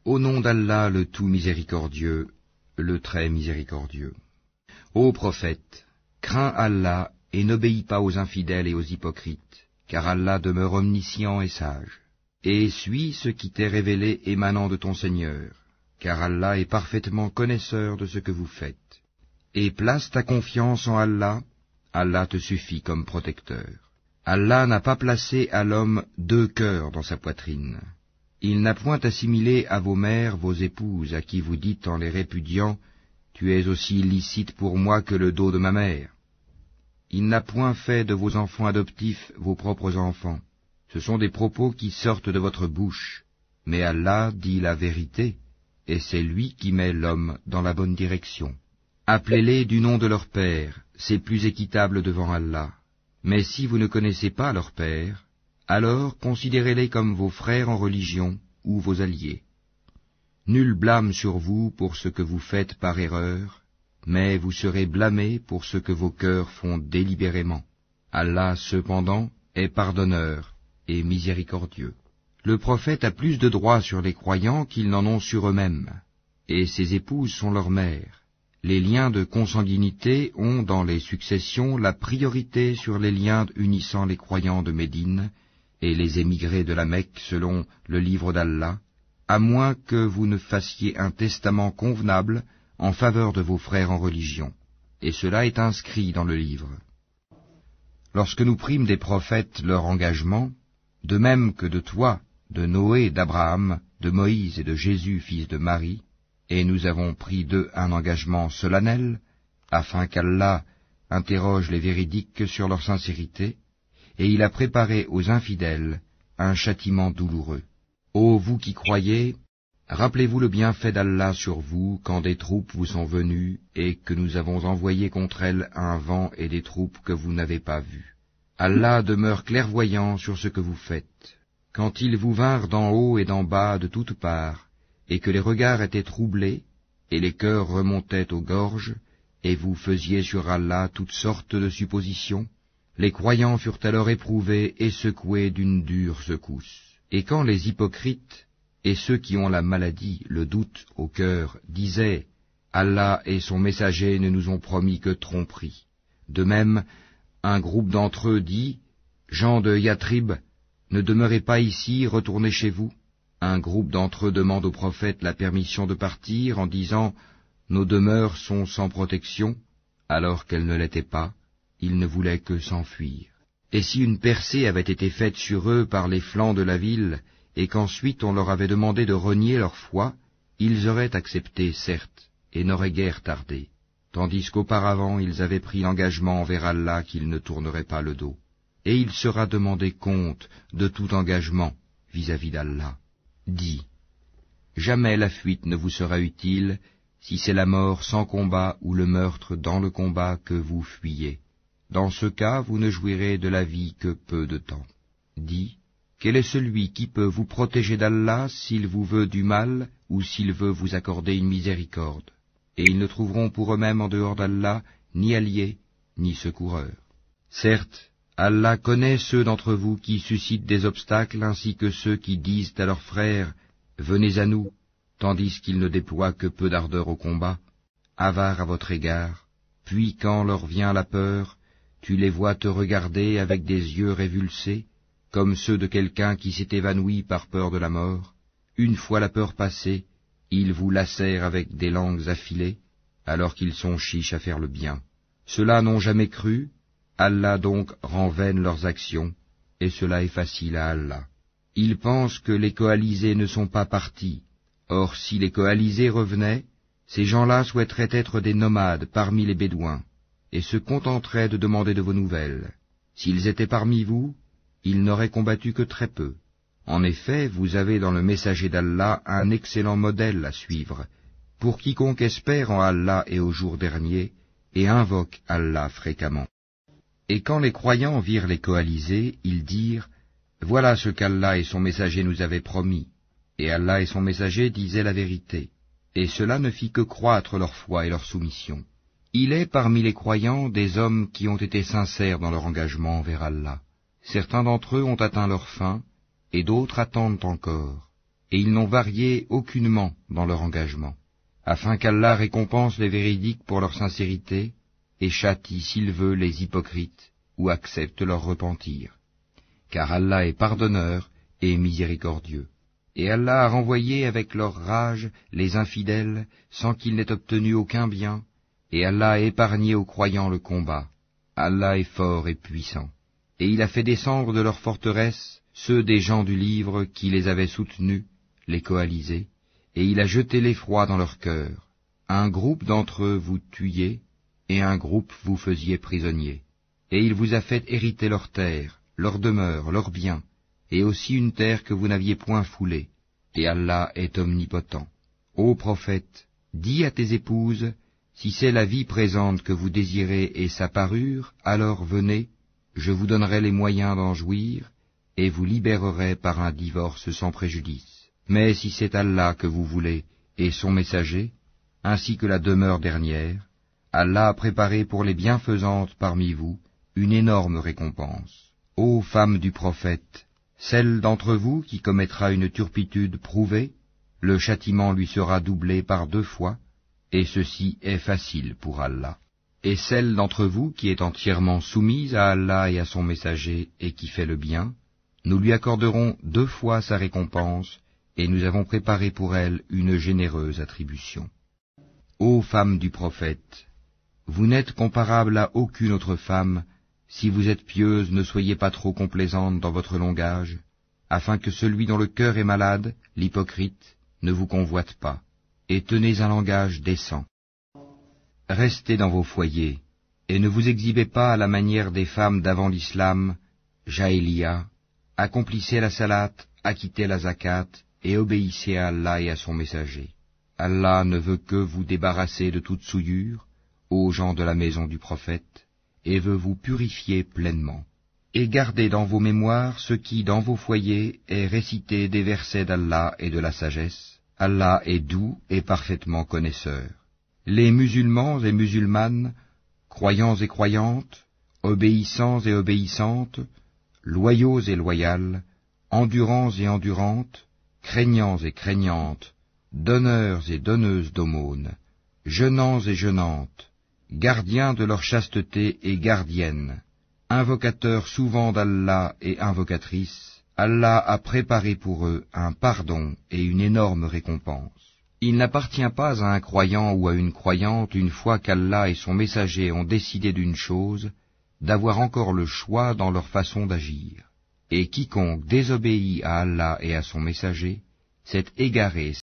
Au nom d'Allah le tout miséricordieux, le très miséricordieux. Ô prophète, crains Allah et n'obéis pas aux infidèles et aux hypocrites, car Allah demeure omniscient et sage. Et suis ce qui t'est révélé émanant de ton Seigneur, car Allah est parfaitement connaisseur de ce que vous faites. Et place ta confiance en Allah, Allah te suffit comme protecteur. Allah n'a pas placé à l'homme deux cœurs dans sa poitrine. Il n'a point assimilé à vos mères vos épouses, à qui vous dites en les répudiant, « Tu es aussi licite pour moi que le dos de ma mère ». Il n'a point fait de vos enfants adoptifs vos propres enfants. Ce sont des propos qui sortent de votre bouche. Mais Allah dit la vérité, et c'est lui qui met l'homme dans la bonne direction. Appelez-les du nom de leur père, c'est plus équitable devant Allah. Mais si vous ne connaissez pas leur père, alors considérez-les comme vos frères en religion ou vos alliés. Nul blâme sur vous pour ce que vous faites par erreur, mais vous serez blâmés pour ce que vos cœurs font délibérément. Allah, cependant, est pardonneur et miséricordieux. Le prophète a plus de droits sur les croyants qu'ils n'en ont sur eux-mêmes, et ses épouses sont leurs mères. Les liens de consanguinité ont, dans les successions, la priorité sur les liens unissant les croyants de Médine et les émigrés de la Mecque selon le livre d'Allah, à moins que vous ne fassiez un testament convenable en faveur de vos frères en religion. Et cela est inscrit dans le livre. Lorsque nous prîmes des prophètes leur engagement, de même que de toi, de Noé, d'Abraham, de Moïse et de Jésus, fils de Marie, et nous avons pris d'eux un engagement solennel, afin qu'Allah interroge les véridiques sur leur sincérité, et il a préparé aux infidèles un châtiment douloureux. Ô vous qui croyez, rappelez-vous le bienfait d'Allah sur vous quand des troupes vous sont venues, et que nous avons envoyé contre elles un vent et des troupes que vous n'avez pas vues. Allah demeure clairvoyant sur ce que vous faites. Quand ils vous vinrent d'en haut et d'en bas de toutes parts, et que les regards étaient troublés, et les cœurs remontaient aux gorges, et vous faisiez sur Allah toutes sortes de suppositions, les croyants furent alors éprouvés et secoués d'une dure secousse. Et quand les hypocrites et ceux qui ont la maladie, le doute au cœur, disaient « Allah et son messager ne nous ont promis que tromperie ». De même, un groupe d'entre eux dit « Gens de Yathrib, ne demeurez pas ici, retournez chez vous ». Un groupe d'entre eux demande au prophète la permission de partir en disant « Nos demeures sont sans protection », alors qu'elles ne l'étaient pas, ils ne voulaient que s'enfuir. Et si une percée avait été faite sur eux par les flancs de la ville, et qu'ensuite on leur avait demandé de renier leur foi, ils auraient accepté, certes, et n'auraient guère tardé, tandis qu'auparavant ils avaient pris l'engagement envers Allah qu'ils ne tourneraient pas le dos. Et il sera demandé compte de tout engagement vis-à-vis d'Allah. Dis, jamais la fuite ne vous sera utile si c'est la mort sans combat ou le meurtre dans le combat que vous fuyez. Dans ce cas, vous ne jouirez de la vie que peu de temps. Dis, quel est celui qui peut vous protéger d'Allah s'il vous veut du mal ou s'il veut vous accorder une miséricorde? Et ils ne trouveront pour eux-mêmes en dehors d'Allah ni alliés, ni secoureurs. Certes, Allah connaît ceux d'entre vous qui suscitent des obstacles ainsi que ceux qui disent à leurs frères « Venez à nous », tandis qu'ils ne déploient que peu d'ardeur au combat, avares à votre égard, puis quand leur vient la peur, tu les vois te regarder avec des yeux révulsés, comme ceux de quelqu'un qui s'est évanoui par peur de la mort. Une fois la peur passée, ils vous lacèrent avec des langues affilées, alors qu'ils sont chiches à faire le bien. Ceux-là n'ont jamais cru, Allah donc rend vaines leurs actions, et cela est facile à Allah. Ils pensent que les coalisés ne sont pas partis. Or si les coalisés revenaient, ces gens-là souhaiteraient être des nomades parmi les Bédouins, et se contenteraient de demander de vos nouvelles. S'ils étaient parmi vous, ils n'auraient combattu que très peu. En effet, vous avez dans le messager d'Allah un excellent modèle à suivre, pour quiconque espère en Allah et au jour dernier, et invoque Allah fréquemment. Et quand les croyants virent les coalisés, ils dirent « Voilà ce qu'Allah et son messager nous avaient promis. » Et Allah et son messager disaient la vérité, et cela ne fit que croître leur foi et leur soumission. Il est parmi les croyants des hommes qui ont été sincères dans leur engagement envers Allah. Certains d'entre eux ont atteint leur fin, et d'autres attendent encore. et ils n'ont varié aucunement dans leur engagement, afin qu'Allah récompense les véridiques pour leur sincérité, et châtie s'il veut les hypocrites, ou accepte leur repentir. Car Allah est pardonneur et miséricordieux. Et Allah a renvoyé avec leur rage les infidèles sans qu'ils n'aient obtenu aucun bien, et Allah a épargné aux croyants le combat. Allah est fort et puissant. Et il a fait descendre de leurs forteresses ceux des gens du livre qui les avaient soutenus, les coalisés, et il a jeté l'effroi dans leur cœur. Un groupe d'entre eux vous tuiez, et un groupe vous faisiez prisonniers. Et il vous a fait hériter leurs terres, leurs demeures, leurs biens, et aussi une terre que vous n'aviez point foulée, et Allah est omnipotent. Ô prophète, dis à tes épouses, si c'est la vie présente que vous désirez et sa parure, alors venez, je vous donnerai les moyens d'en jouir, et vous libérerai par un divorce sans préjudice. Mais si c'est Allah que vous voulez, et son messager, ainsi que la demeure dernière, Allah a préparé pour les bienfaisantes parmi vous une énorme récompense. Ô femmes du prophète, celle d'entre vous qui commettra une turpitude prouvée, le châtiment lui sera doublé par 2 fois, et ceci est facile pour Allah. Et celle d'entre vous qui est entièrement soumise à Allah et à son messager et qui fait le bien, nous lui accorderons 2 fois sa récompense, et nous avons préparé pour elle une généreuse attribution. Ô femmes du prophète, vous n'êtes comparables à aucune autre femme. Si vous êtes pieuses, ne soyez pas trop complaisantes dans votre langage, afin que celui dont le cœur est malade, l'hypocrite, ne vous convoite pas, et tenez un langage décent. Restez dans vos foyers, et ne vous exhibez pas à la manière des femmes d'avant l'islam, Jaélia, accomplissez la salate, acquittez la zakat, et obéissez à Allah et à son messager. Allah ne veut que vous débarrasser de toute souillure, ô gens de la maison du prophète, et veut vous purifier pleinement. Et gardez dans vos mémoires ce qui, dans vos foyers, est récité des versets d'Allah et de la sagesse. Allah est doux et parfaitement connaisseur. Les musulmans et musulmanes, croyants et croyantes, obéissants et obéissantes, loyaux et loyales, endurants et endurantes, craignants et craignantes, donneurs et donneuses d'aumônes, jeûnants et jeûnantes, gardiens de leur chasteté et gardiennes, invocateurs souvent d'Allah et invocatrices, Allah a préparé pour eux un pardon et une énorme récompense. Il n'appartient pas à un croyant ou à une croyante, une fois qu'Allah et son messager ont décidé d'une chose, d'avoir encore le choix dans leur façon d'agir. Et quiconque désobéit à Allah et à son messager, s'est égaré